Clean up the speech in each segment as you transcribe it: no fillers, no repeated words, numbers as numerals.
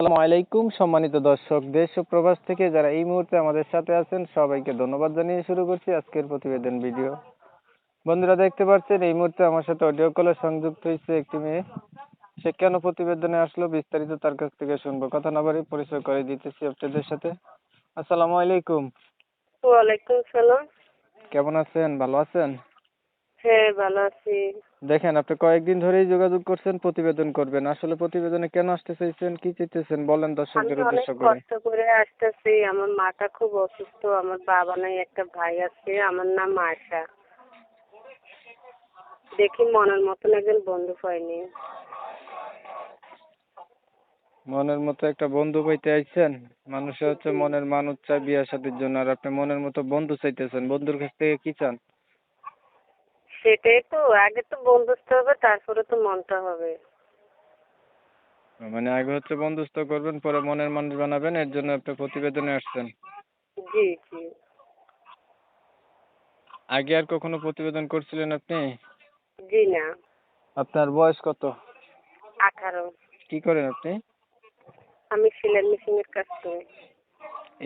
আসসালামু আলাইকুম সম্মানিত দর্শক, দেশ ও প্রবাস থেকে যারা এই মুহূর্তে আমাদের সাথে আছেন সবাইকে ধন্যবাদ জানিয়ে শুরু করছি আজকের প্রতিবেদন ভিডিও। বন্ধুরা দেখতে পাচ্ছেন এই মুহূর্তে আমার সাথে অডিও কলে সংযুক্ত হয়েছে একটি মেয়ে। সে কেন প্রতিবেদনে আসলো বিস্তারিত তার কাছ থেকে শুনবো। কথা না বাড়িয়ে পরিচয় করে দিতেছি আপনাদের সাথে। আসসালামু আলাইকুম। ওয়ালাইকুম সালাম। কেমন আছেন? ভালো আছেন? হ্যাঁ, ভালো আছি। দেখেন আপনি কয়েকদিন ধরেই যোগাযোগ করছেন প্রতিবেদন করবেন, আসলে প্রতিবেদনে কেন আসতে চাইছেন, কি চাইতেছেন বলেন আমি দর্শকদের অনেক উদ্দেশ্য করে। কষ্ট করে আসতেছি। আমার মাটা খুব অসুস্থ। আমার বাবা নাই, একটা ভাই আছে। আমার নাম আয়শা। দেখি মনের মতন একজন বন্ধু পাইনি। মনের মতো একটা বন্ধু পাইতে আইছেন। মানুষের হচ্ছে জি। মনের মানুষ চায় বিয়া শাদীর জন্য, আর আপনি মনের মতো বন্ধু চাইতেছেন। বন্ধুর কাছ থেকে কি চান? সেটাই তো, আগে তো বন্ধুত্ব হবে, তারপরে তো মনটা হবে। মানে আগে হচ্ছে বন্ধুত্ব করবেন, পরে মনের মানুষ বানাবেন, এর জন্য আপনি প্রতিবেদনে আসছেন। জি জি। আগে আর কখনো প্রতিবেদন করছিলেন আপনি? জি না। আপনার বয়স কত? 18। কি করেন আপনি? আমি সেলাই মেশিনের কাজ করি।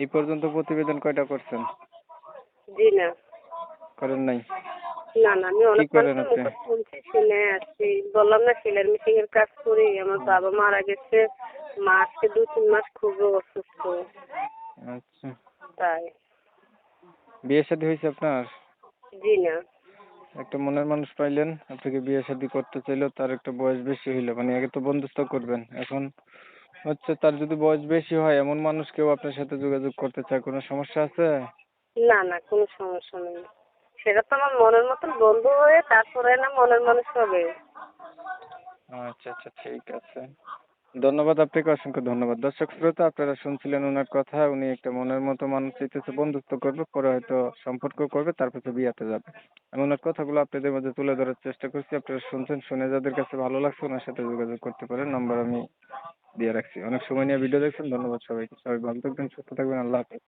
এই পর্যন্ত প্রতিবেদন কয়টা করছেন? জি না। করেন নাই? না না, আমি কি অনেক করেন মানুষের আপনি? মুখে শুনছি, শুনে আসছি। বললাম না সেলাই মেশিনের কাজ করি। আমার বাবা মারা গেছে। মা আজকে 2-3 মাস খুবই অসুস্থ। আচ্ছা। তাই। বিয়ে শাদী হয়েছে আপনার? জি না। একটা মনের মানুষ পাইলেন, আপনাকে বিয়ে শাদী করতে চাইলো, তার একটা বয়স বেশি হইলো, মানে আগে তো বন্ধুত্ব করবেন। এখন হচ্ছে তার যদি বয়স বেশি হয় এমন মানুষ কেউ আপনার সাথে যোগাযোগ করতে চায়, কোনো সমস্যা আছে? না না, কোনো সমস্যা নেই। সেটা তো আমার মনের মতন বন্ধু হয়ে তারপরে না মনের মানুষ হবে। আচ্ছা আচ্ছা, ঠিক আছে। ধন্যবাদ আপনাকে, অসংখ্য ধন্যবাদ। দর্শক শ্রোতা, আপনারা শুনছিলেন ওনার কথা। উনি একটা মনের মতো মানুষ চাইতেছে, বন্ধুত্ব করবে, পরে হয়তো সম্পর্ক করবে, তারপর তো বিয়াতে যাবে। আমি ওনার কথাগুলো আপনাদের মধ্যে তুলে ধরার চেষ্টা করছি। আপনারা শুনছেন, শুনে যাদের কাছে ভালো লাগছে ওনার সাথে যোগাযোগ করতে পারেন। নাম্বার আমি দিয়ে রাখছি। অনেক সময় নিয়ে ভিডিও দেখছেন, ধন্যবাদ সবাইকে। সবাই ভালো থাকবেন, সুস্থ থাকবেন। আল্লাহ হাফেজ।